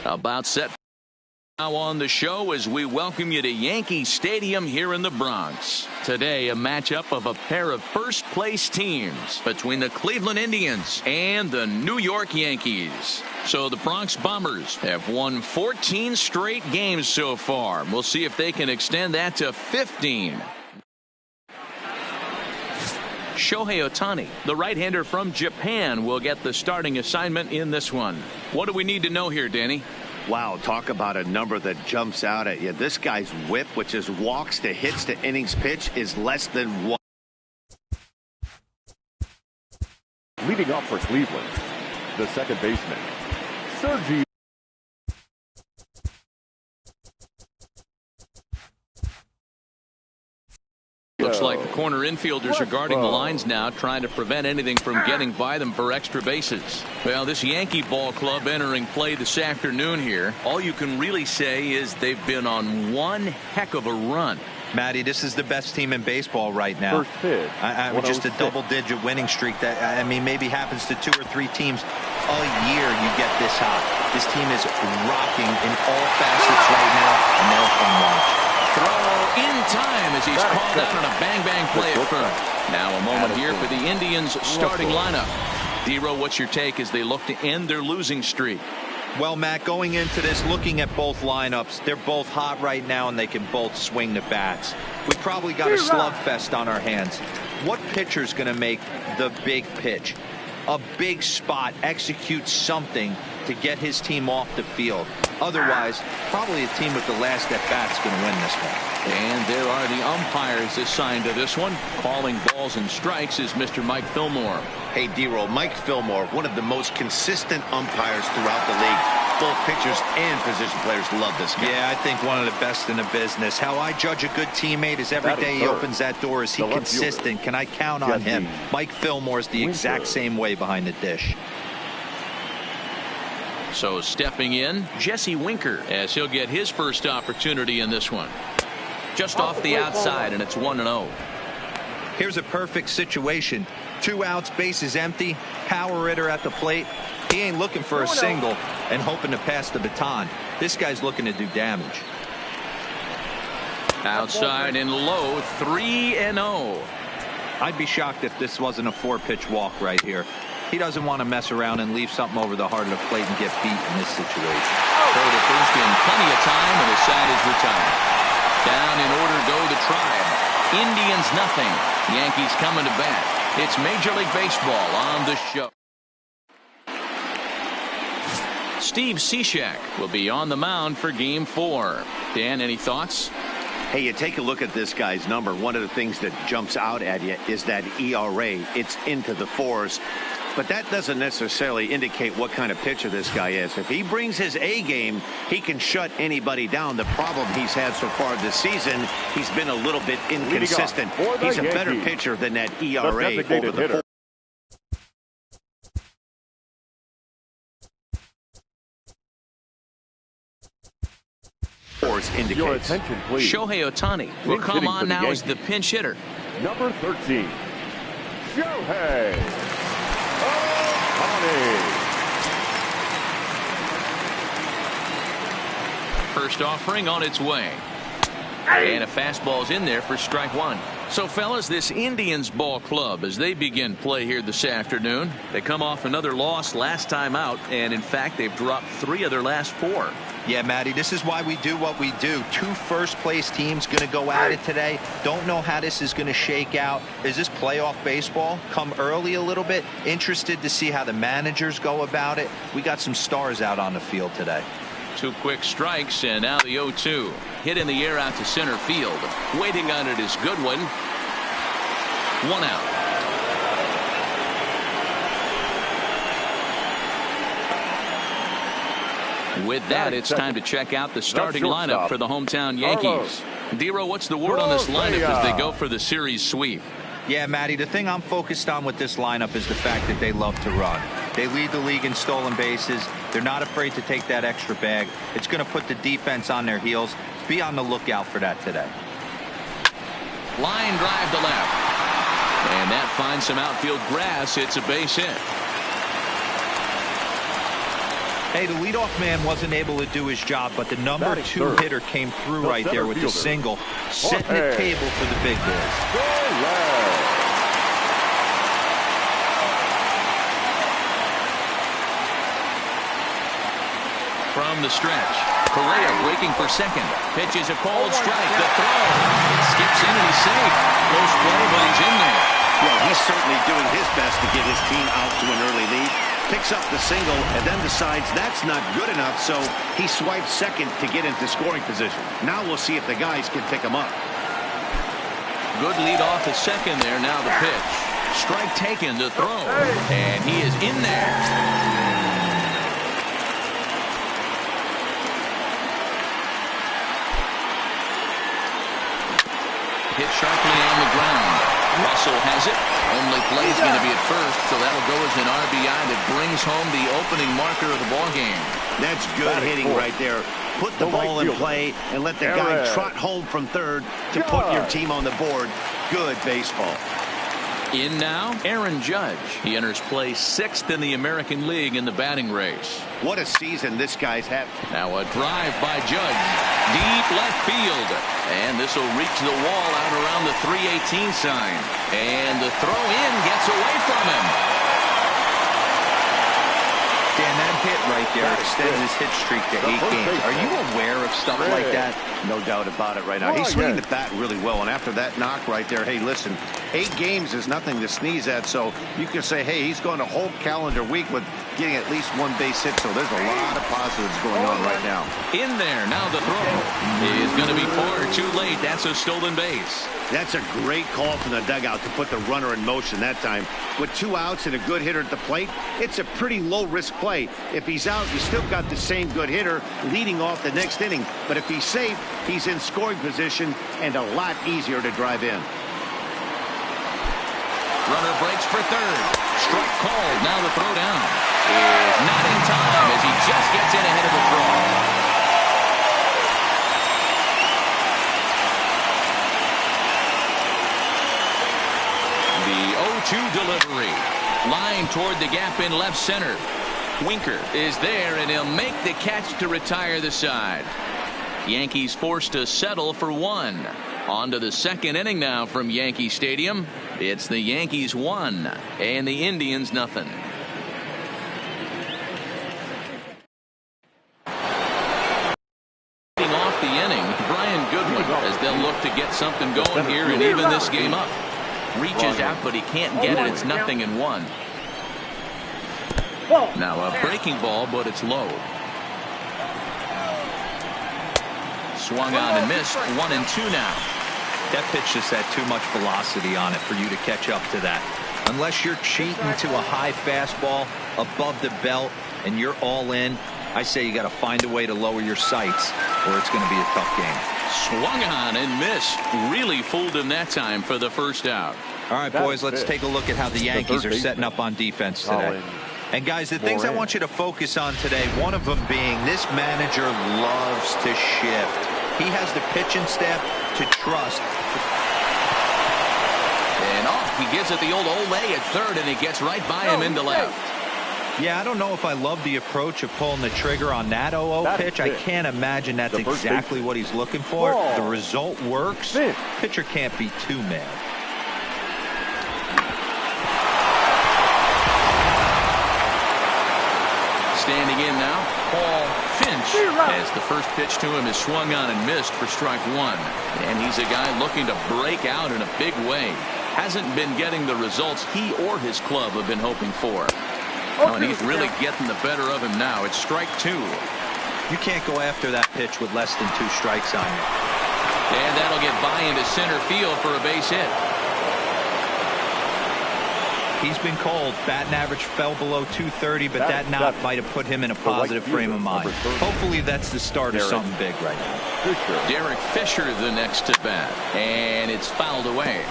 About set now on the show as we welcome you to Yankee Stadium here in the Bronx. Today, a matchup of a pair of first-place teams between the Cleveland Indians and the New York Yankees. So the Bronx Bombers have won 14 straight games so far. We'll see if they can extend that to 15. Shohei Ohtani, the right-hander from Japan, will get the starting assignment in this one. What do we need to know here, Danny? Wow, talk about a number that jumps out at you. This guy's whip, which is walks to hits to innings pitch, is less than 1. Leading off for Cleveland, the second baseman, Sergi. Looks like the corner infielders are guarding the lines now, trying to prevent anything from getting by them for extra bases. Well, this Yankee ball club entering play this afternoon here, all you can really say is they've been on one heck of a run. Matty, this is the best team in baseball right now. First pitch, just a double-digit winning streak that, I mean, maybe happens to 2 or 3 teams a year. You get this hot. This team is rocking in all facets right now, and they're a fun watch. Throw in time as he's called out on a bang-bang play at first. Now a moment here for the Indians starting lineup. D-Row, what's your take as they look to end their losing streak? Well, Matt, going into this, looking at both lineups, they're both hot right now, and they can both swing the bats. We probably got a slugfest on our hands. What pitcher's going to make the big pitch? A big spot, execute something to get his team off the field. Otherwise, probably a team with the last at-bat's going to win this one. And there are the umpires assigned to this one. Calling balls and strikes is Mr. Mike Fillmore. Hey, D-Roll, Mike Fillmore, one of the most consistent umpires throughout the league. Both pitchers and position players love this guy. Yeah, I think one of the best in the business. How I judge a good teammate is every day he opens that door. Is he consistent? Can I count on him? Mike Fillmore is the exact same way behind the dish. So stepping in, Jesse Winker, as he'll get his first opportunity in this one. Just off the outside, and it's 1-0. Here's a perfect situation. 2 outs, bases empty, power hitter at the plate. He ain't looking for a single and hoping to pass the baton. This guy's looking to do damage. Outside and low, 3-0. I'd be shocked if this wasn't a 4-pitch walk right here. He doesn't want to mess around and leave something over the heart of the plate and get beat in this situation. Throw to first in plenty of time, and the side is retired. Down in order go the Tribe. Indians nothing. Yankees coming to bat. It's Major League Baseball on the show. Steve Cishek will be on the mound for Game 4. Dan, any thoughts? Hey, you take a look at this guy's number. One of the things that jumps out at you is that ERA. It's into the 4s. But that doesn't necessarily indicate what kind of pitcher this guy is. If he brings his A game, he can shut anybody down. The problem he's had so far this season, he's been a little bit inconsistent. He's a better pitcher than that ERA over the 4s indicates. Your attention, please. Shohei Ohtani will come on now as the pinch hitter. Number 13, Shohei Ohtani. First offering on its way. And a fastball's in there for strike 1. So, fellas, this Indians ball club, as they begin play here this afternoon, they come off another loss last time out, and in fact, they've dropped 3 of their last 4. Yeah, Matty, this is why we do what we do. 2 first-place teams going to go at it today. Don't know how this is going to shake out. Is this playoff baseball? Come early a little bit. Interested to see how the managers go about it. We got some stars out on the field today. 2 quick strikes, and now the 0-2. Hit in the air out to center field. Waiting on it is Goodwin. 1 out. With that, it's time to check out the starting lineup for the hometown Yankees. D-Row, what's the word on this lineup as they go for the series sweep? Yeah, Matty, the thing I'm focused on with this lineup is the fact that they love to run. They lead the league in stolen bases. They're not afraid to take that extra bag. It's going to put the defense on their heels. Be on the lookout for that today. Line drive to left. And that finds some outfield grass. It's a base hit. Hey, the leadoff man wasn't able to do his job, but the number 2 hitter came through right there with the single, setting the table for the big boys. From the stretch, Correa breaking for second. Pitches a cold strike. The throw. It skips in and he's safe. Close play, but he's in there. Well, he's certainly doing his best to get his team out to an early lead. Picks up the single and then decides that's not good enough, so he swipes second to get into scoring position. Now we'll see if the guys can pick him up. Good lead off the second there. Now the pitch. Strike taken to throw. And he is in there. Hit sharply on the ground. Russell has it. Only play's going to be at first, so that'll go as an RBI that brings home the opening marker of the ball game. That's good hitting right there. Put the ball in play and let the guy trot home from third to put your team on the board. Good baseball. In now, Aaron Judge. He enters play 6th in the American League in the batting race. What a season this guy's had. Now a drive by Judge. Deep left field. And this will reach the wall out around the 318 sign. And the throw in gets away from him. Dan, that hit right there extended his hit streak to 8 games. Are you aware of stuff like that? No doubt about it right now. He's swinging the bat really well, and after that knock right there, hey, listen, 8 games is nothing to sneeze at, so you can say, hey, he's going a whole calendar week with getting at least 1 base hit, so there's a lot of positives going on right now. In there, now the throw is going to be far too late. That's a stolen base. That's a great call from the dugout to put the runner in motion that time. With 2 outs and a good hitter at the plate, it's a pretty low-risk play. If he's out, you still got the same good hitter leading off the next inning. But if he's safe, he's in scoring position and a lot easier to drive in. Runner breaks for third. Strike called. Now the throw down is not in time as he just gets in ahead of the throw. The 0-2 delivery. Line toward the gap in left center. Winker is there, and he'll make the catch to retire the side. Yankees forced to settle for 1. On to the second inning now from Yankee Stadium. It's the Yankees 1 and the Indians nothing. Off the inning, Brian Goodwin, as they'll look to get something going here and even this game up. Reaches out, but he can't get it. It's 0-1. Now a breaking ball, but it's low. Swung on and missed. 1-2 now. That pitch just had too much velocity on it for you to catch up to that. Unless you're cheating to a high fastball above the belt and you're all in, I say you got to find a way to lower your sights or it's going to be a tough game. Swung on and missed. Really fooled him that time for the first out. All right, boys, let's take a look at how the Yankees are setting up on defense today. And guys, the things I want you to focus on today, one of them being this manager loves to shift. He has the pitching staff to trust. And off, he gives it the old Ole at third, and he gets right by him into left. Yeah, I don't know if I love the approach of pulling the trigger on that 0-0 pitch. I can't imagine that's exactly what he's looking for. The result works. Pitcher can't be too mad. Standing in now, Paul Finch, as the first pitch to him is swung on and missed for strike 1. And he's a guy looking to break out in a big way. Hasn't been getting the results he or his club have been hoping for. Oh, and he's really getting the better of him now. It's strike 2. You can't go after that pitch with less than 2 strikes on you. And that'll get by into center field for a base hit. He's been cold. Batting average fell below 230, but that knock might have put him in a positive frame of mind. Hopefully that's the start of something big right now. Derek Fisher the next to bat. And it's fouled away.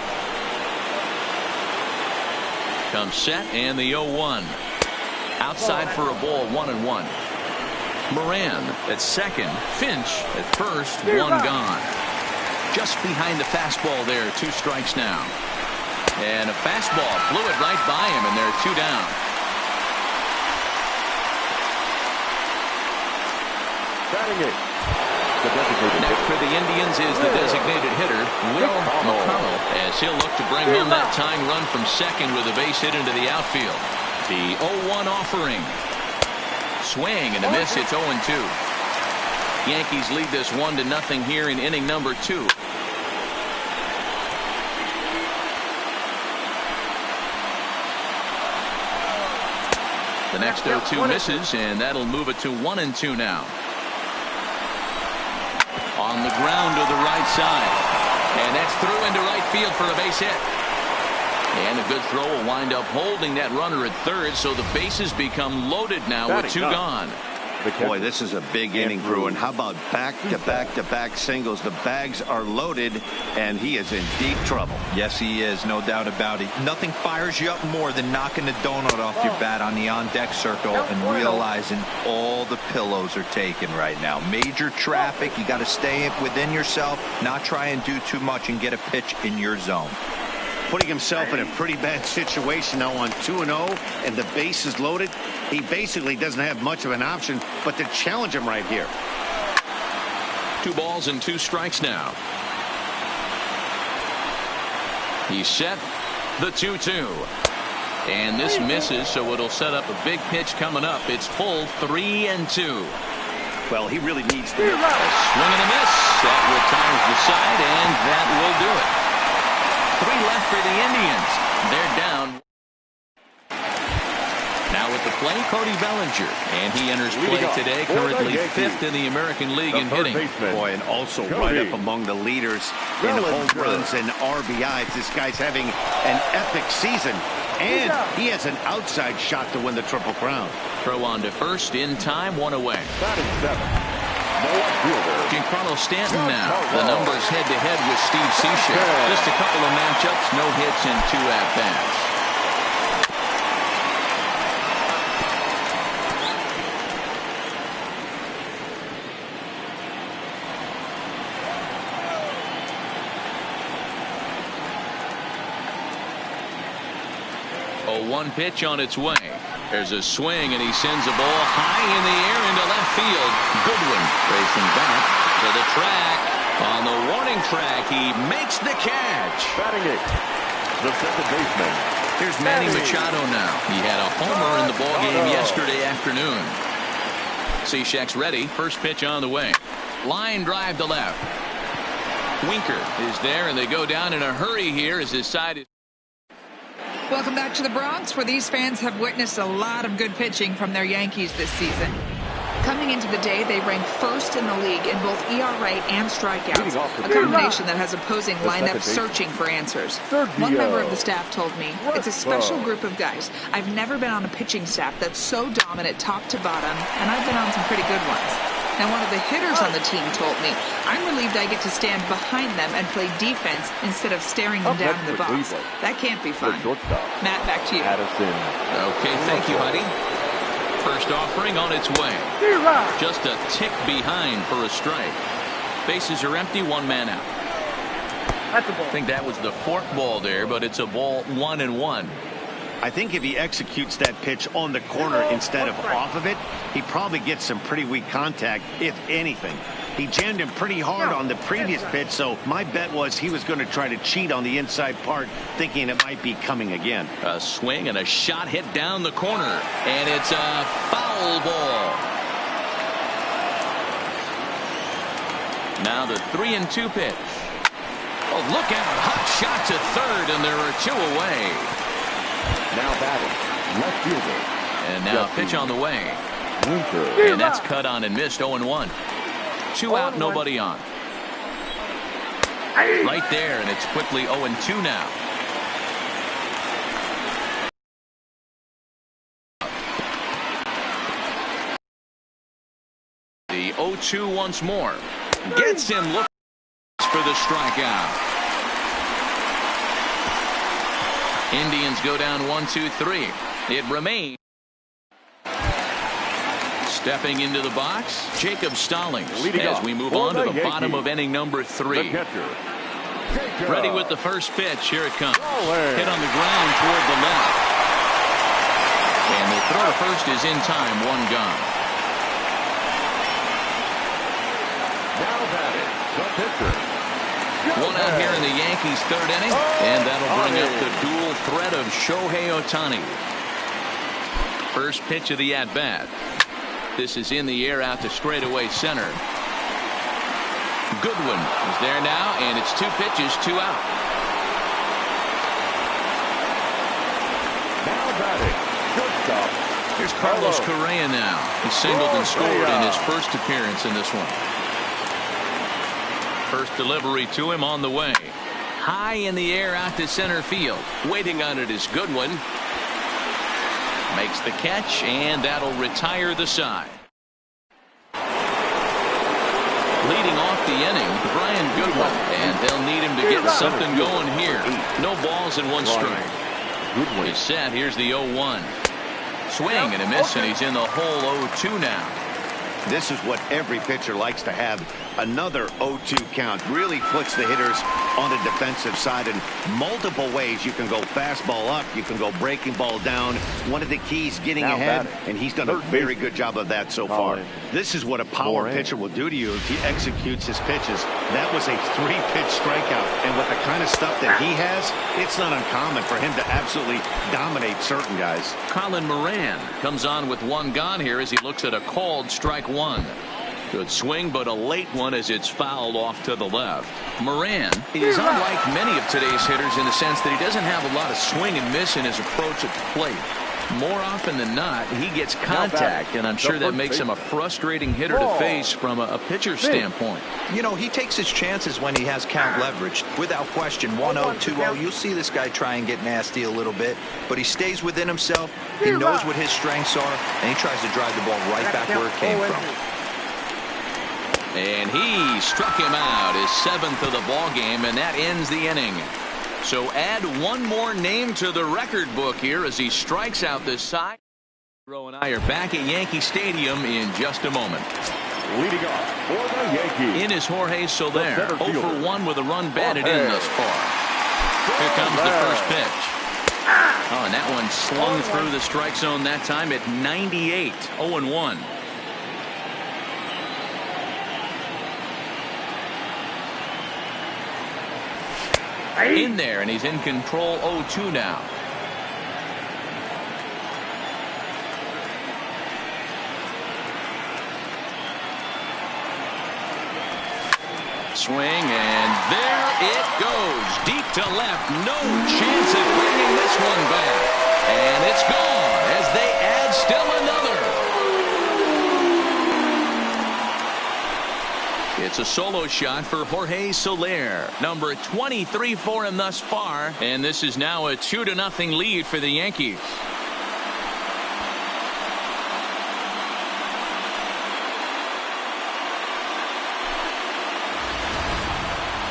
Comes set and the 0-1. Outside for a ball, 1-1. Moran at second. Finch at first. 1 gone. Just behind the fastball there. 2 strikes now. And a fastball flew it right by him, and there are 2 down. Batting it. The designated Next for the Indians is the designated hitter, Will McConnell, as he'll look to bring home that tying run from second with a base hit into the outfield. The 0-1 offering. Swing and a miss. It's 0-2. Yankees lead this 1-0 here in inning number 2. The next 0-2 misses, and that'll move it to 1-2 now. On the ground to the right side, and that's through into right field for a base hit. And a good throw will wind up holding that runner at third, so the bases become loaded now with 2 gone. Boy, this is a big inning, Bruin. How about back-to-back-to-back singles? The bags are loaded, and he is in deep trouble. Yes, he is, no doubt about it. Nothing fires you up more than knocking the donut off your bat on the on-deck circle and realizing all the pillows are taken right now. Major traffic. You got to stay within yourself, not try and do too much and get a pitch in your zone. Putting himself in a pretty bad situation now on 2-0, and the base is loaded. He basically doesn't have much of an option but to challenge him right here. 2 balls and 2 strikes now. He's set. The 2-2. And this misses, so it'll set up a big pitch coming up. It's full 3-2. Well, he really needs to. A swing and a miss. That retires the side, and that will do it. 3 left for the Indians. They're down. Now at the plate, Cody Bellinger, and he enters play today, currently 5th in the American League in hitting. Boy, and also right up among the leaders in home runs and RBIs. This guy's having an epic season, and he has an outside shot to win the Triple Crown. Throw on to first in time, 1 away. Batting 7. Giancarlo Stanton now. The numbers head-to-head with Steve Cishek. Just a couple of matchups, no hits and 2 at-bats. One pitch on its way. There's a swing, and he sends a ball high in the air into left field. Goodwin racing back to the track. On the warning track, he makes the catch. Batting it, the second baseman. Here's Manny Machado now. He had a homer in the ballgame yesterday afternoon. Cishek's ready. First pitch on the way. Line drive to left. Winker is there, and they go down in a hurry here as his side is. Welcome back to the Bronx, where these fans have witnessed a lot of good pitching from their Yankees this season. Coming into the day, they rank first in the league in both ERA and strikeouts, a combination that has opposing lineups searching for answers. One member of the staff told me, "It's a special group of guys. I've never been on a pitching staff that's so dominant top to bottom, and I've been on some pretty good ones." Now, one of the hitters on the team told me, "I'm relieved I get to stand behind them and play defense instead of staring them down in the box. That can't be fun." Matt, back to you. Okay, thank you, Heidi. First offering on its way. Just a tick behind for a strike. Bases are empty, 1 man out. I think that was the fork ball there, but it's a ball 1-1. I think if he executes that pitch on the corner instead of off of it, he probably gets some pretty weak contact, if anything. He jammed him pretty hard on the previous pitch, so my bet was he was going to try to cheat on the inside part, thinking it might be coming again. A swing and a shot hit down the corner, and it's a foul ball. Now the 3-2 pitch. Oh, look out. Hot shot to third, and there are 2 away. Now batting, left fielder. And now a pitch on the way. Winker. And that's cut on and missed, 0-1. 2 out, nobody on. Right there, and it's quickly 0-2 now. The 0-2 once more. Gets him looking for the strikeout. Indians go down 1-2-3. It remains. Stepping into the box, Jacob Stallings as we move on to the bottom of inning number 3. Ready with the first pitch. Here it comes. Hit on the ground toward the left. And the throw to first is in time. 1 gone. The pitcher. One out here in the Yankees' third inning, and that'll bring up the dual threat of Shohei Ohtani. First pitch of the at-bat. This is in the air out to straightaway center. Goodwin is there now, and it's 2 pitches, 2 out. Now batting. Shortstop. Here's Carlos Correa now. He singled and scored in his first appearance in this one. First delivery to him on the way. High in the air out to center field. Waiting on it is Goodwin. Makes the catch, and that'll retire the side. Leading off the inning, Brian Goodwin, and they'll need him to get something going here. No balls and 1 strike. He's set. Here's the 0-1. Swing and a miss, and he's in the hole 0-2 now. This is what every pitcher likes to have. Another 0-2 count really puts the hitters on the defensive side in multiple ways. You can go fastball up. You can go breaking ball down. One of the keys getting ahead, and he's done a very good job of that so far. This is what a power pitcher will do to you if he executes his pitches. That was a 3-pitch strikeout, and with the kind of stuff that he has, it's not uncommon for him to absolutely dominate certain guys. Colin Moran comes on with 1 gone here as he looks at a called strike 1. Good swing, but a late one as it's fouled off to the left. Moran is unlike many of today's hitters in the sense that he doesn't have a lot of swing and miss in his approach at the plate. More often than not, he gets contact, and I'm sure that makes him a frustrating hitter to face from a pitcher's standpoint. You know, he takes his chances when he has count leverage. Without question, 1-0, 2-0, you'll see this guy try and get nasty a little bit, but he stays within himself. He knows what his strengths are, and he tries to drive the ball right back where it came from. And he struck him out, his 7th of the ball game, and that ends the inning. So add 1 more name to the record book here as he strikes out this side. Rowe and I are back at Yankee Stadium in just a moment. Leading off for the Yankees. In is Jorge Soler, 0 for 1 with a run batted in thus far. Here comes the first pitch. Oh, and that one slung through the strike zone that time at 98, 0-1. In there, and he's in control 0-2 now. Swing, and there it goes. Deep to left. No chance of bringing this one back. And it's gone as they add still another. It's a solo shot for Jorge Soler, number 23 for him thus far, and this is now a 2-0 lead for the Yankees.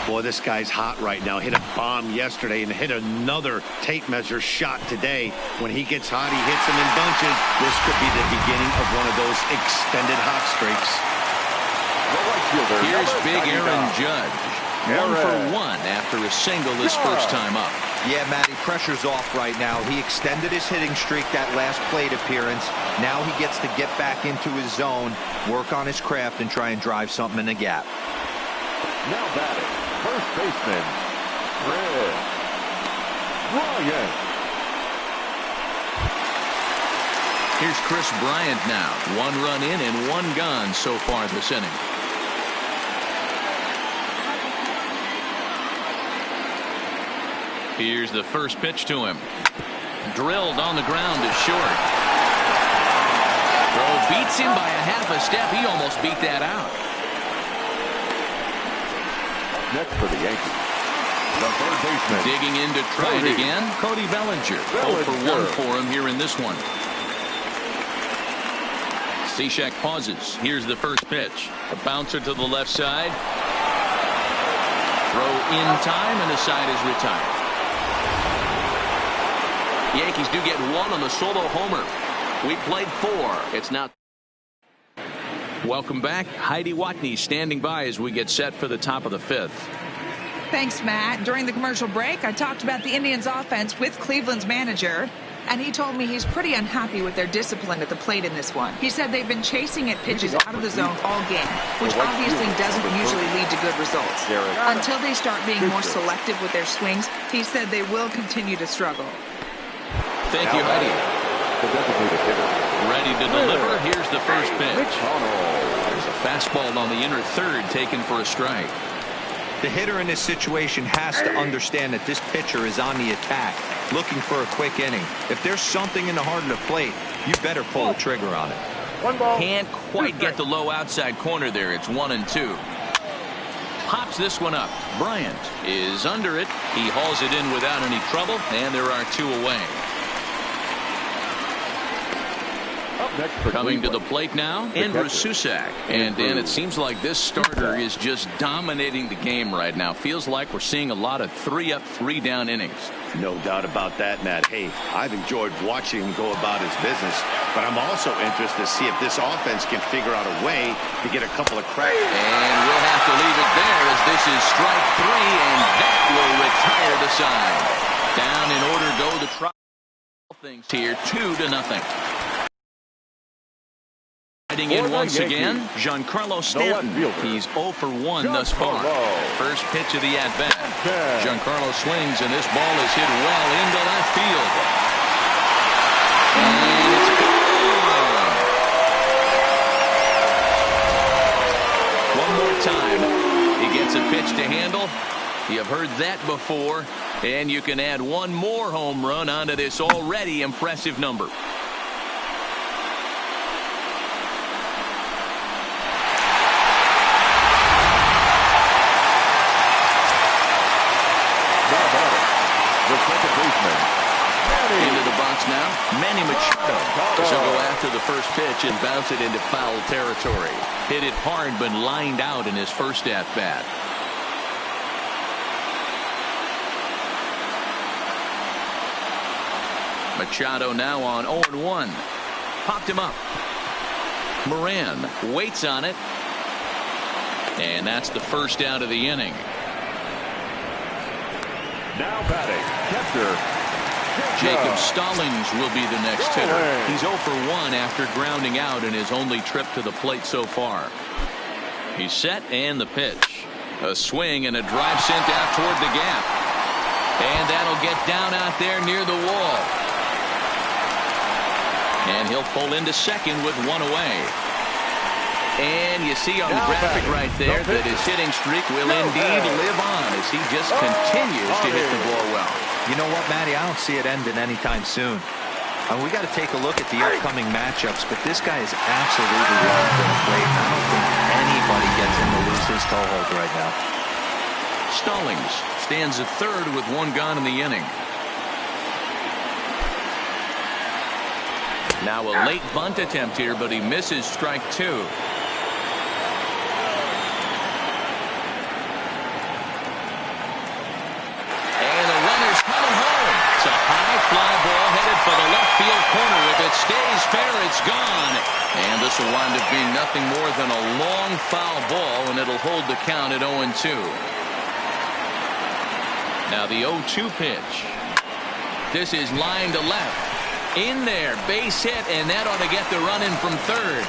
Boy, this guy's hot right now. Hit a bomb yesterday and hit another tape measure shot today. When he gets hot, he hits them in bunches. This could be the beginning of one of those extended hot streaks. Here's big Aaron Judge. 1 for 1 after a single this first time up. Yeah, Matty, pressure's off right now. He extended his hitting streak that last plate appearance. Now he gets to get back into his zone, work on his craft, and try and drive something in the gap. Now batting, first baseman, Chris Bryant. Here's Chris Bryant now. 1 run in and 1 gone so far this inning. Here's the first pitch to him. Drilled on the ground to short. Throw beats him by a half a step. He almost beat that out. Next for the Yankees, the third baseman. Digging in to try it again. Cody Bellinger. 0 for 1 for him here in this one. Cishek pauses. Here's the first pitch. A bouncer to the left side. Throw in time, and the side is retired. Yankees do get 1 on the solo homer. We played 4. It's not. Welcome back. Heidi Watney standing by as we get set for the top of the 5th. Thanks, Matt. During the commercial break, I talked about the Indians' offense with Cleveland's manager, and he told me he's pretty unhappy with their discipline at the plate in this one. He said they've been chasing at pitches out of the zone all game, which obviously doesn't usually lead to good results. Until they start being more selective with their swings, he said they will continue to struggle. Thank you, Heidi. Ready to deliver. Here's the first pitch. There's a fastball on the inner third taken for a strike. The hitter in this situation has to understand that this pitcher is on the attack, looking for a quick inning. If there's something in the heart of the plate, you better pull the trigger on it. Can't quite get the low outside corner there. It's 1-2. Pops this one up. Bryant is under it. He hauls it in without any trouble, and there are 2 away. Coming to the plate now, Andrew Susac. And Dan, it seems like this starter is just dominating the game right now. Feels like we're seeing a lot of 3-up, 3-down innings. No doubt about that, Matt. Hey, I've enjoyed watching him go about his business, but I'm also interested to see if this offense can figure out a way to get a couple of cracks. And we'll have to leave it there as this is strike 3, and that will retire the side. Down in order go the things here, 2-0. In once again, Giancarlo Stanton. He's 0 for 1 thus far. First pitch of the at-bat. Giancarlo swings, and this ball is hit well into left field. And it's gone. One more time. He gets a pitch to handle. You have heard that before. And you can add one more home run onto this already impressive number. Into the box now, Manny Machado. So go after the first pitch and bounce it into foul territory. Hit it hard but lined out in his first at-bat. Machado now on 0-1. Popped him up. Moran waits on it. And that's the first out of the inning. Now batting, catcher Jacob Stallings will be the next hitter. He's 0 for 1 after grounding out in his only trip to the plate so far. He's set, and the pitch. A swing and a drive sent out toward the gap. And that'll get down out there near the wall. And he'll pull into second with 1 away. And you see on the graphic right there that his hitting streak will indeed live on as he just continues to hit the ball well. You know what, Matty? I don't see it ending anytime soon. We got to take a look at the upcoming matchups, but this guy is absolutely long for the plate. I don't think anybody gets him to lose his toehold right now. Stallings stands at third with 1 gone in the inning. Now a late bunt attempt here, but he misses strike 2. Fly ball headed for the left field corner. If it stays fair, it's gone. And this will wind up being nothing more than a long foul ball, and it'll hold the count at 0-2. Now the 0-2 pitch. This is line to left. In there, base hit, and that ought to get the run in from third.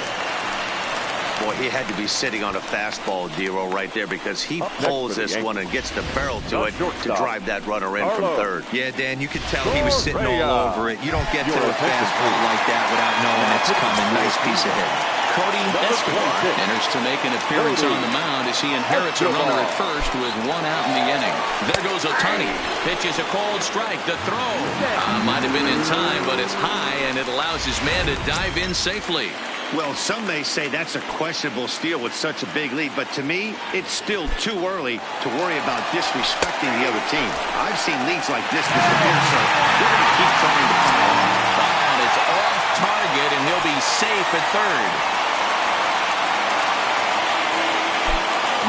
Boy, he had to be sitting on a fastball, Dero, right there, because he pulls this one and gets the barrel to it to drive that runner in from third. Yeah, Dan, you could tell he was sitting all over it. You don't get to a fastball like that without knowing it's coming. Nice piece of hit. Cody Escobar enters to make an appearance on the mound as he inherits a runner at first with 1 out in the inning. There goes Ohtani. Pitches a cold strike. The throw might have been in time, but it's high, and it allows his man to dive in safely. Well, some may say that's a questionable steal with such a big lead, but to me, it's still too early to worry about disrespecting the other team. I've seen leads like this disappear, so we're going to keep trying to pile on. And it's off target, and he'll be safe at third.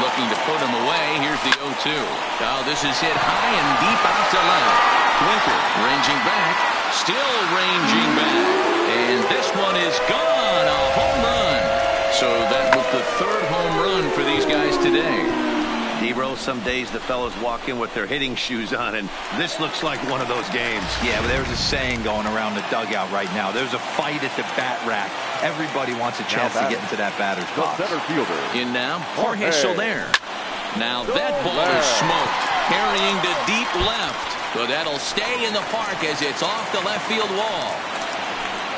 Looking to put him away. Here's the 0-2. Oh, this is hit high and deep out to left. Winker ranging back. Still ranging back. And this one is gone. A home run. So that was the 3rd home run for these guys today. D-Roll, some days the fellas walk in with their hitting shoes on, and this looks like one of those games. Yeah, but there's a saying going around the dugout right now. There's a fight at the bat rack. Everybody wants a chance to get into that batter's box. Center fielder. In now, Jorge Soler. Now that ball is smoked, carrying to deep left. But that'll stay in the park as it's off the left field wall.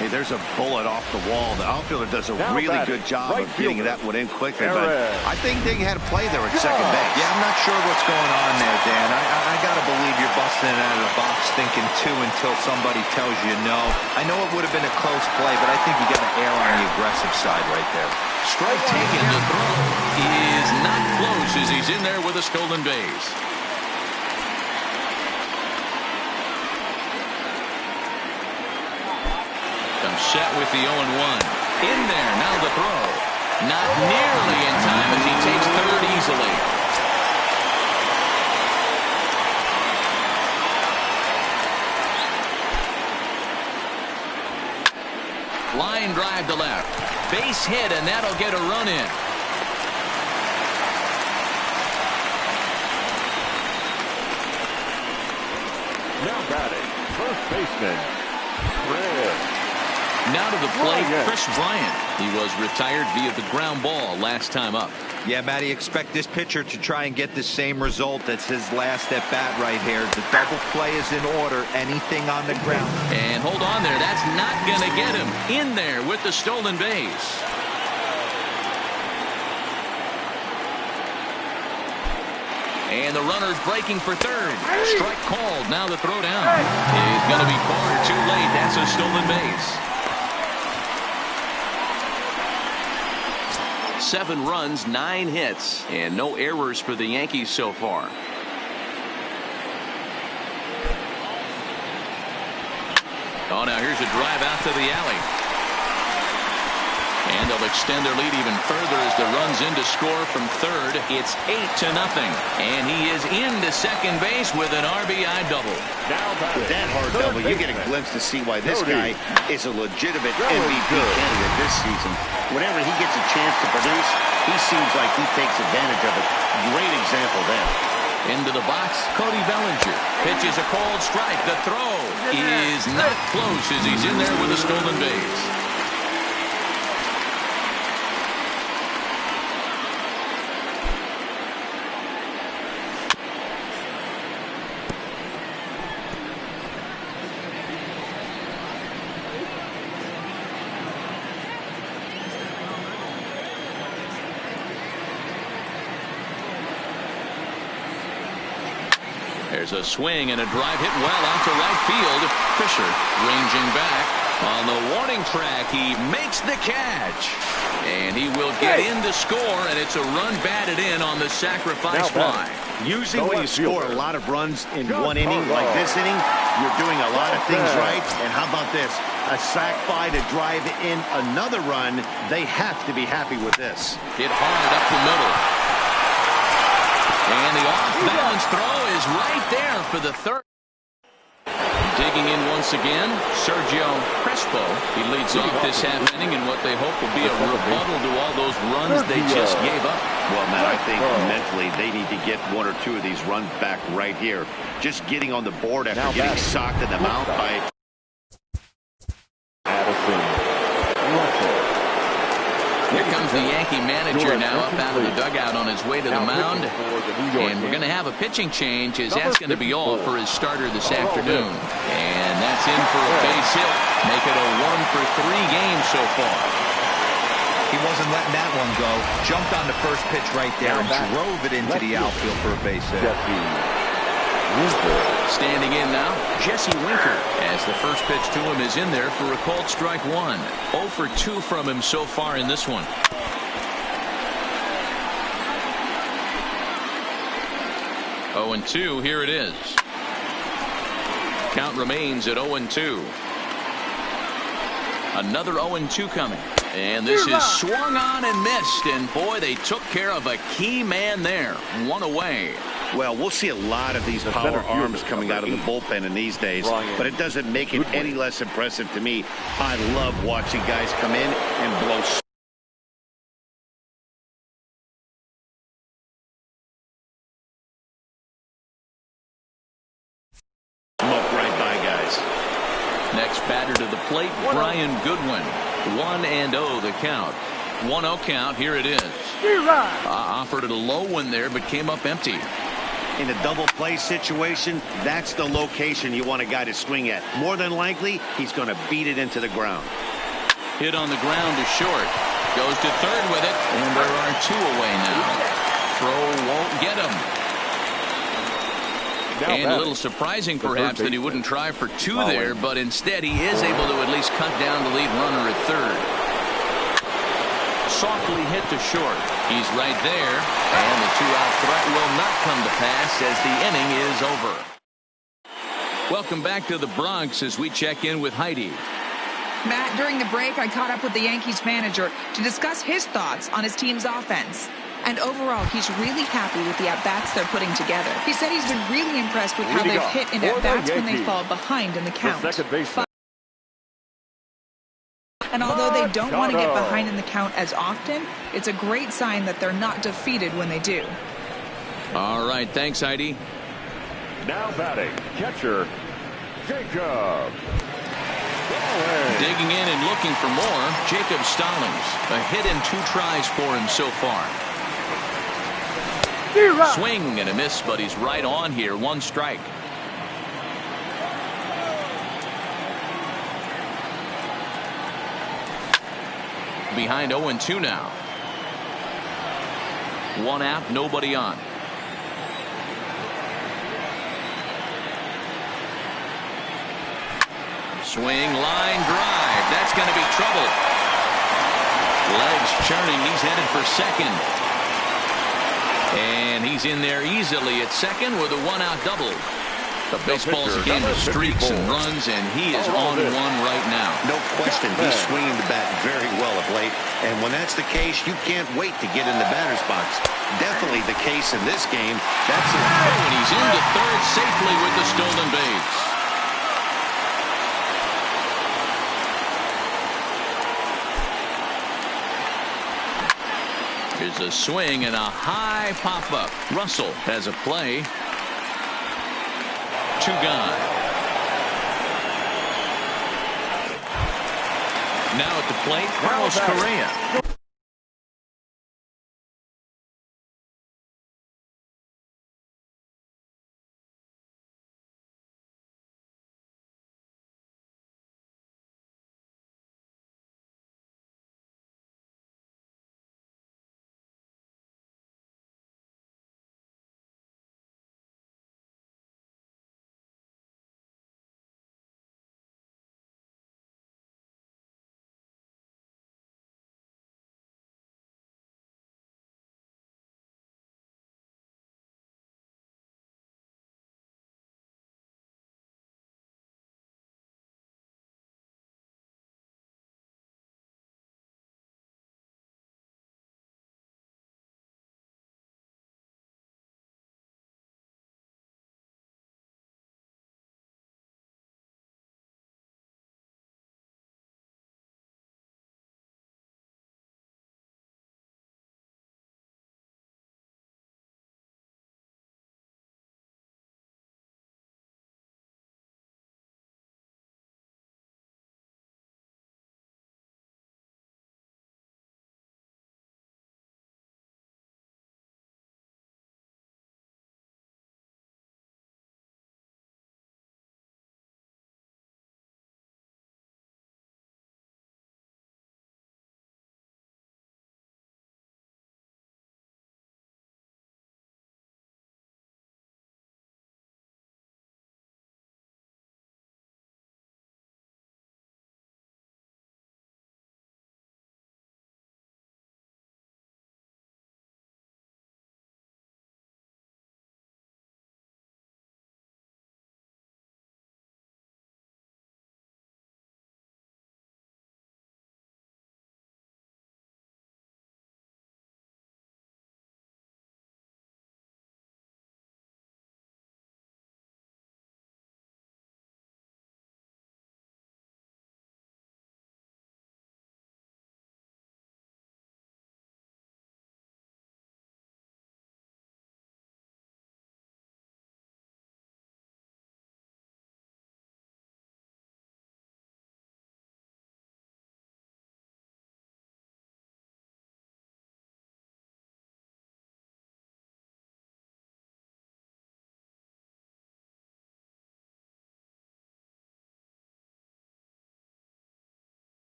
Hey, there's a bullet off the wall. The outfielder does a really good job of getting that one in quickly, but I think they had a play there at second base. Yeah, I'm not sure what's going on there, Dan. I got to believe you're busting it out of the box thinking two until somebody tells you no. I know it would have been a close play, but I think you got to err on the aggressive side right there. Strike taken. The throw is not close as he's in there with a stolen base. Set with the 0-1. In there, now the throw. Not nearly in time as he takes third easily. Line drive to left. Base hit, and that'll get a run in. Now batting, first baseman, Chris. Now to the plate, Chris Bryant. He was retired via the ground ball last time up. Yeah, Matty, expect this pitcher to try and get the same result as his last at bat right here. The double play is in order. Anything on the ground. And hold on there. That's not going to get him. In there with the stolen base. And the runner's breaking for third. Strike called. Now the throw down is going to be far too late. That's a stolen base. 7 runs, 9 hits, and no errors for the Yankees so far. Oh, now here's a drive out to the alley. And they'll extend their lead even further as the run's in to score from third. It's 8-0. And he is into second base with an RBI double. With that hard double, you get a glimpse to see why this guy is a legitimate MVP candidate this season. Whenever he gets a chance to produce, he seems like he takes advantage of it. Great example there. Into the box, Cody Bellinger pitches a cold strike. The throw is not close as he's in there with a stolen base. There's a swing and a drive hit well out to right field. Fisher ranging back on the warning track. He makes the catch. And he will get in to score, and it's a run batted in on the sacrifice fly. Usually when you score a lot of runs in one inning like this inning, you're doing a lot of things right. And how about this? A sac fly to drive in another run. They have to be happy with this. Hit hard up the middle. And the off-balance throw is right there for the third. Digging in once again, Sergio Crespo. He leads off this half inning in what they hope will be a rebuttal to all those runs they just gave up. Well, Matt, I think mentally they need to get 1 or 2 of these runs back right here. Just getting on the board after getting socked in the mouth by Here comes the Yankee manager now up out of the dugout on his way to the mound. And we're going to have a pitching change as that's going to be all for his starter this afternoon. And that's in for a base hit. Make it a 1-for-3 game so far. He wasn't letting that one go. Jumped on the first pitch right there and drove it into the outfield for a base hit. Standing in now, Jesse Winker, as the first pitch to him is in there for a called strike 1. 0 for 2 from him so far in this one. Oh and 2, here it is. Count remains at 0-2. Another 0-2 coming. And this is swung on and missed. And boy, they took care of a key man there. 1 away. Well, we'll see a lot of these power arms coming out of the bullpen in these days, but it doesn't make it any less impressive to me. I love watching guys come in and blow Next batter to the plate, Brian Goodwin. 1-0 the count. 1-0 count. Here it is. Offered it a low one there, but came up empty. In a double play situation, that's the location you want a guy to swing at. More than likely, he's going to beat it into the ground. Hit on the ground to short. Goes to third with it, and there are 2 away now. Throw won't get him. And a little surprising, perhaps, that he wouldn't try for 2 there, but instead he is able to at least cut down the lead runner at third. Softly hit to short. He's right there, and the 2-out threat will not come to pass as the inning is over. Welcome back to the Bronx as we check in with Heidi. Matt, during the break, I caught up with the Yankees manager to discuss his thoughts on his team's offense. And overall, he's really happy with the at-bats they're putting together. He said he's been really impressed with how they've hit in at-bats when they fall behind in the count. And although they don't want to get behind in the count as often, it's a great sign that they're not defeated when they do. All right, thanks, Heidi. Now batting, catcher, Jacob. Digging in and looking for more, Jacob Stallings. A hit and 2 tries for him so far. Swing and a miss, but he's right on here. 1 strike. Behind 0-2 now. 1 out, nobody on. Swing, line drive. That's going to be trouble. Legs churning. He's headed for second. And he's in there easily at second with a 1-out double. The baseball's a game of streaks and runs, and he is on 1 right now. No question, he's swinging the bat very well of late. And when that's the case, you can't wait to get in the batter's box. Definitely the case in this game. That's it. Oh, and he's into third safely with the stolen base. Here's a swing and a high pop-up. Russell has a play. 2 gone. Now at the plate, Carlos Correa.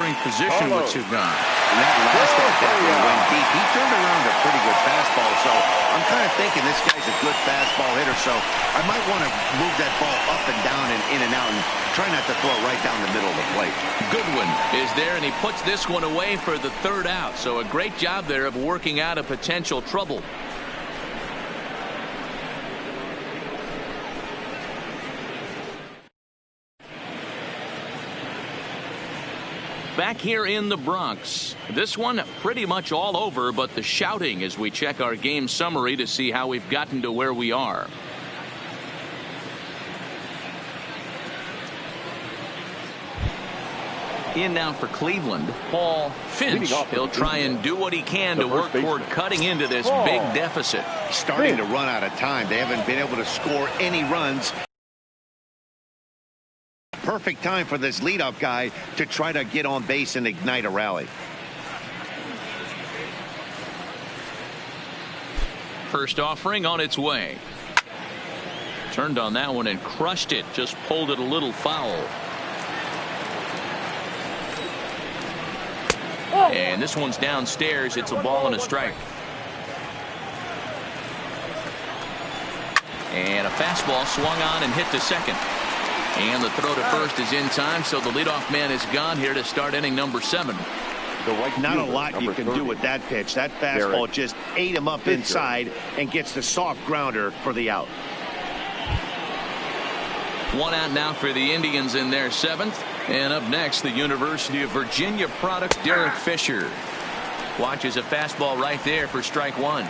Position with two gone. And that last at bat went deep. He turned around a pretty good fastball, so I'm kind of thinking this guy's a good fastball hitter, so I might want to move that ball up and down and in and out and try not to throw it right down the middle of the plate. Goodwin is there, and he puts this one away for the third out. So a great job there of working out a potential trouble. Back here in the Bronx, this one pretty much all over, but the shouting as we check our game summary to see how we've gotten to where we are. In now for Cleveland, Paul Finch. He'll try and do what he can to work toward cutting into this big deficit. Starting to run out of time. They haven't been able to score any runs. Perfect time for this leadoff guy to try to get on base and ignite a rally. First offering on its way. Turned on that one and crushed it. Just pulled it a little foul. And this one's downstairs. It's a ball and a strike. And a fastball swung on and hit to second. And the throw to first is in time, so the leadoff man is gone here to start inning number 7. Not a lot you can do with that pitch. That fastball just ate him up inside and gets the soft grounder for the out. One out now for the Indians in their 7th. And up next, the University of Virginia product, Derek Fisher. Watches a fastball right there for strike 1.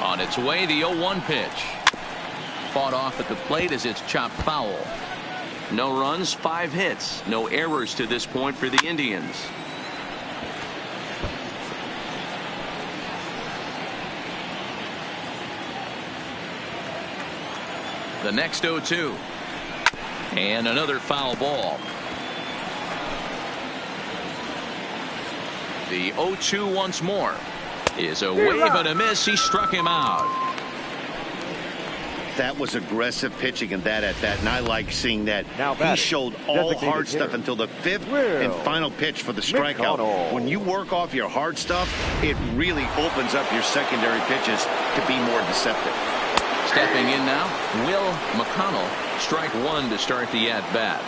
On its way, the 0-1 pitch. Fought off at the plate as it's chopped foul. No runs, 5 hits. No errors to this point for the Indians. The next 0-2. And another foul ball. The 0-2 once more. Is a wave and a miss. He struck him out. That was aggressive pitching in that at bat, and I like seeing that. He showed all hard stuff until the 5th and final pitch for the strikeout. When you work off your hard stuff, it really opens up your secondary pitches to be more deceptive. Stepping in now, Will McConnell. Strike 1 to start the at-bat.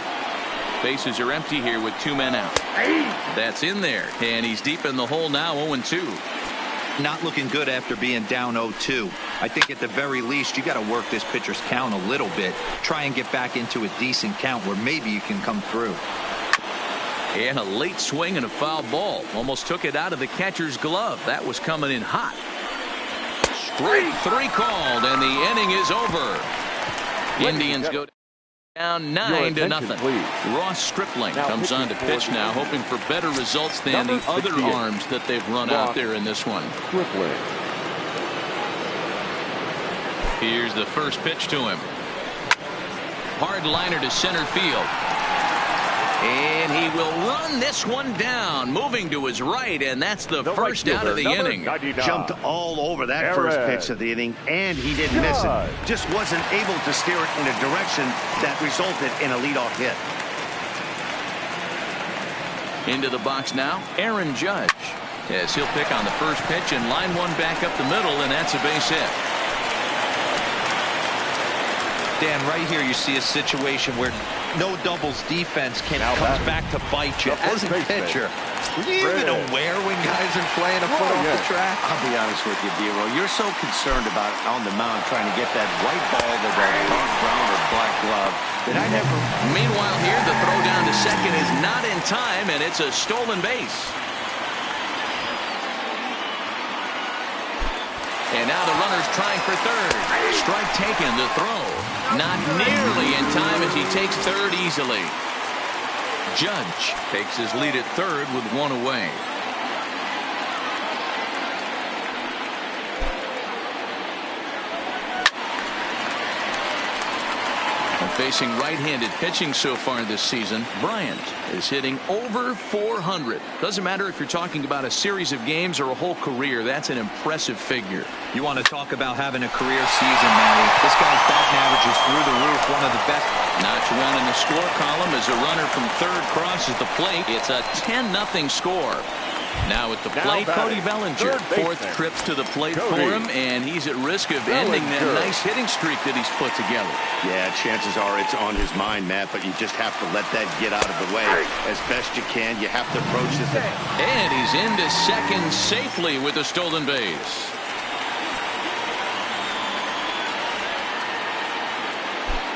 Bases are empty here with 2 men out. That's in there, and he's deep in the hole now, 0-2. Not looking good after being down 0-2. I think at the very least you got to work this pitcher's count a little bit. Try and get back into a decent count where maybe you can come through. And a late swing and a foul ball. Almost took it out of the catcher's glove. That was coming in hot. Strike 3 called, and the inning is over. Indians go down 9-0. Ross Stripling comes on to pitch now, hoping for better results than the other arms that they've run out there in this one. Here's the first pitch to him. Hard liner to center field. And he will run this one down, moving to his right, and that's the first out of the inning. Jumped all over that first pitch of the inning, and he didn't miss it. Just wasn't able to steer it in a direction that resulted in a leadoff hit. Into the box now, Aaron Judge. As he'll pick on the first pitch and line one back up the middle, and that's a base hit. Dan, right here you see a situation where no doubles defense comes back to bite you. As a pitcher, were you even aware when guys are playing a foot off the track? I'll be honest with you, D-Roll. You're so concerned about on the mound trying to get that right ball to that dark brown or black glove that I never... Meanwhile here, the throw down to second is not in time, and it's a stolen base. And now the runner's trying for third. Strike taken, the throw. Not nearly in time as he takes third easily. Judge takes his lead at third with one away. Facing right-handed pitching so far this season, Bryant is hitting over 400. Doesn't matter if you're talking about a series of games or a whole career. That's an impressive figure. You want to talk about having a career season, Matty. This guy's batting average is through the roof, one of the best. Notch one in the score column as a runner from third crosses the plate. It's a 10-0 score. Now at the plate, Cody Bellinger. Fourth trip to the plate for him, and he's at risk of ending that nice hitting streak that he's put together. Yeah, chances are it's on his mind, Matt, but you just have to let that get out of the way as best you can. You have to approach this. And he's into second safely with a stolen base.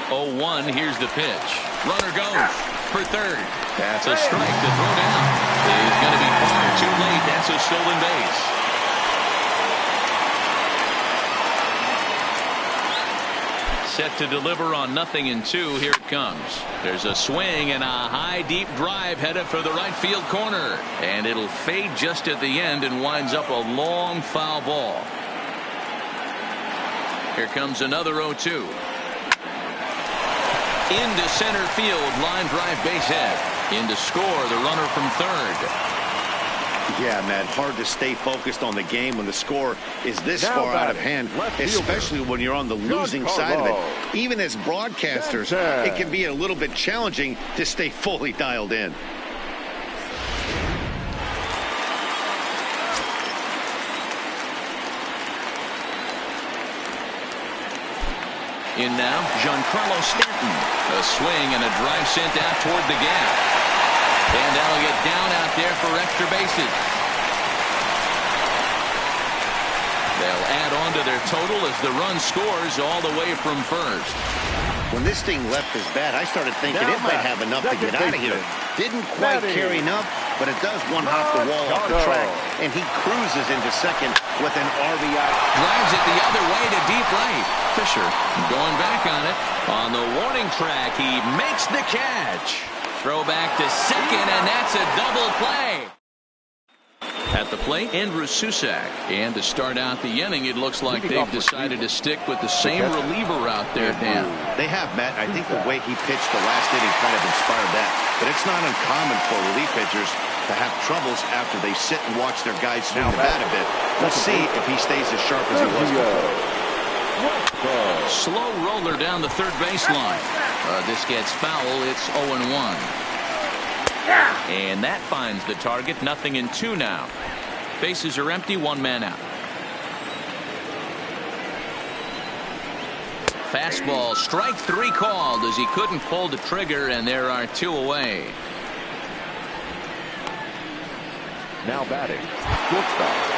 Oh, 1, here's the pitch. Runner goes for third. That's a strike to throw down. He's going to be far too late. That's a stolen base. Set to deliver on 0-2. Here it comes. There's a swing and a high deep drive headed for the right field corner. And it'll fade just at the end and winds up a long foul ball. Here comes another 0-2. Into center field, line drive base hit. In to score, the runner from third. Yeah, Matt, hard to stay focused on the game when the score is this far out of hand, especially when you're on the losing side of it. Even as broadcasters, it can be a little bit challenging to stay fully dialed in. In now, Giancarlo Stanton. A swing and a drive sent out toward the gap. And that'll get down out there for extra bases. They'll add on to their total as the run scores all the way from first. When this thing left his bat, I started thinking it might have enough to get out of here. Didn't quite carry enough, but it does one hop the wall off the track, and he cruises into second with an RBI. Drives it the other way to deep right. Fisher going back on it. On the warning track, he makes the catch. Throw back to second, and that's a double play. At the plate, Andrew Susak. And to start out the inning, it looks like they've decided to stick with the same reliever out there, Dan. They have, Matt. I think the way he pitched the last inning kind of inspired that. But it's not uncommon for relief pitchers to have troubles after they sit and watch their guys swing the bat a bit. We'll see if he stays as sharp as he was before. Slow roller down the third baseline. This gets foul. It's 0-1. And that finds the target. 0-2 now. Bases are empty. One man out. Fastball, strike 3 called as he couldn't pull the trigger, and there are 2 away. Now batting, shortstop.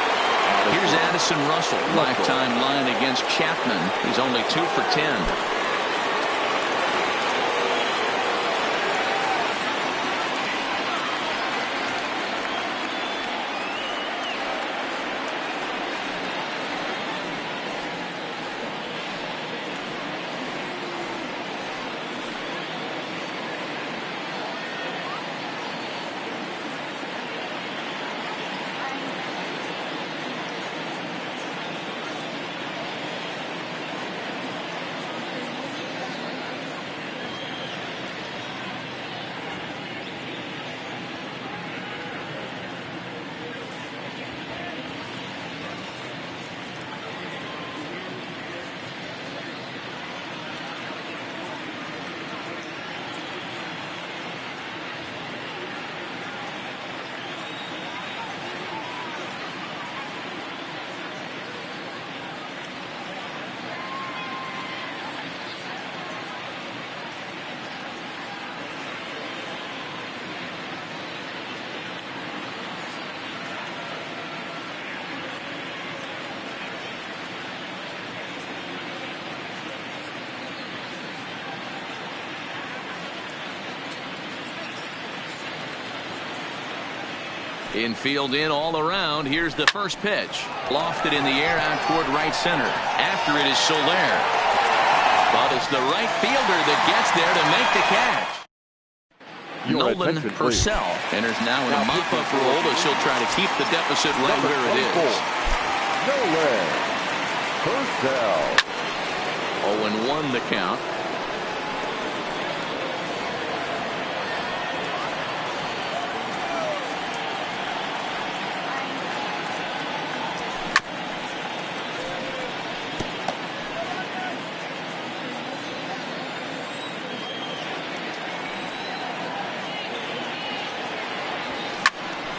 Here's Addison Russell. Lifetime line against Chapman. He's only 2 for 10. Infield in all around. Here's the first pitch. Lofted in the air out toward right center. After it is Soler. But it's the right fielder that gets there to make the catch. Nolan Purcell enters now in a mop-up role as he'll try to keep the deficit right where it is. Nolan Purcell. 0-1 the count.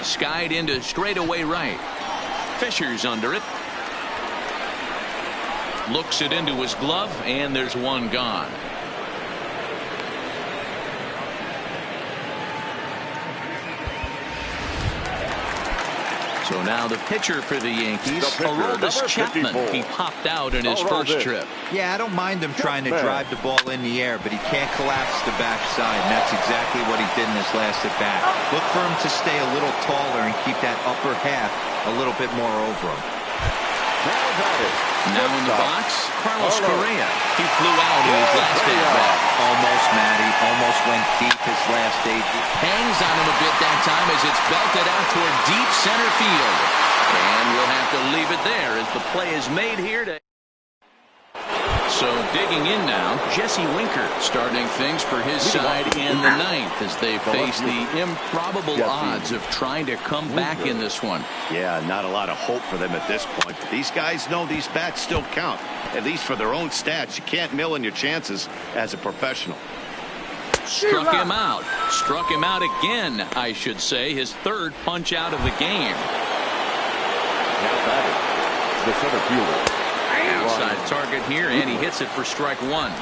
Skied into straightaway right. Fisher's under it. Looks it into his glove, and there's one gone. So now the pitcher for the Yankees, Aroldis Chapman. He popped out in his first trip. Yeah, I don't mind him trying to drive the ball in the air, but he can't collapse the backside, and that's exactly what he did in his last at bat. Look for him to stay a little taller and keep that upper half a little bit more over him. Now in the box, Carlos Correa. He flew out in his last at-bat. Almost, Matty. Almost went deep his last day. Hangs on him a bit that time as it's belted out toward deep center field. And we'll have to leave it there as the play is made here to... So digging in now, Jesse Winker starting things for his side in the ninth as they face the improbable odds of trying to come back in this one. Yeah, not a lot of hope for them at this point. But these guys know these bats still count, at least for their own stats. You can't mill in your chances as a professional. Struck him out. Struck him out again, I should say. His third punch out of the game. Now batting, the center fielder. Outside target here, and he hits it for strike one.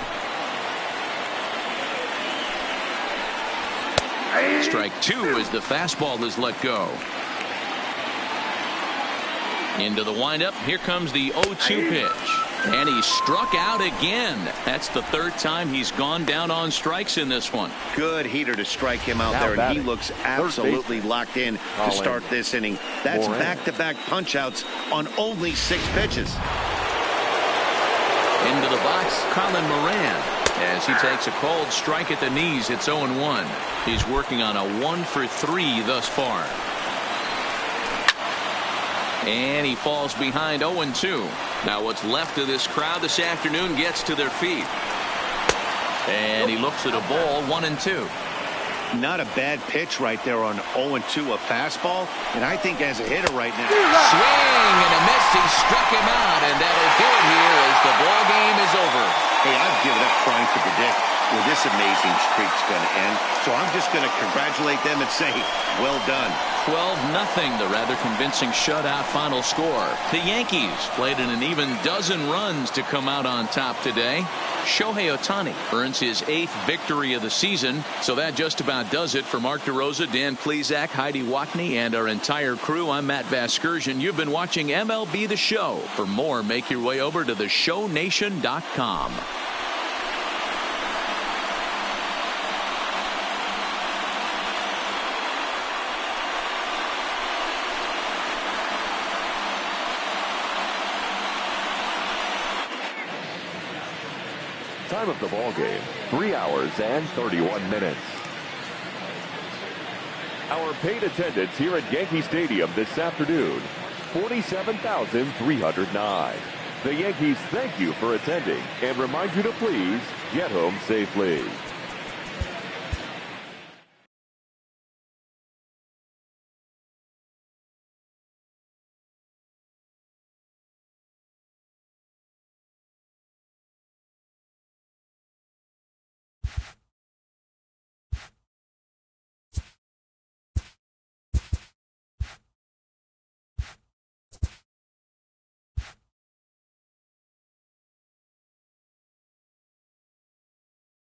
Strike two as the fastball is let go. Into the windup. Here comes the 0-2 pitch. And he struck out again. That's the third time he's gone down on strikes in this one. Good heater to strike him out there, and he looks absolutely locked in to start this inning. That's back-to-back punch-outs on only 6 pitches. Into the box, Colin Moran. As he takes a cold strike at the knees, it's 0-1. He's working on a 1-for-3 thus far. And he falls behind 0-2. Now what's left of this crowd this afternoon gets to their feet. And he looks at a ball, 1-2. Not a bad pitch right there on 0-2, a fastball. And I think as a hitter right now. Swing and a miss. He struck him out, and that'll do it here as the ball game is over. Hey, I've given up trying to predict where this amazing streak's going to end. So I'm just going to congratulate them and say, well done. 12-0, the rather convincing shutout final score. The Yankees played in an even dozen runs to come out on top today. Shohei Ohtani earns his 8th victory of the season. So that just about does it for Mark DeRosa, Dan Plesac, Heidi Watney, and our entire crew. I'm Matt Vasgersian. You've been watching MLB The Show. For more, make your way over to theshownation.com. Time of the ball game, 3 hours and 31 minutes. Our paid attendance here at Yankee Stadium this afternoon, 47,309. The Yankees thank you for attending and remind you to please get home safely.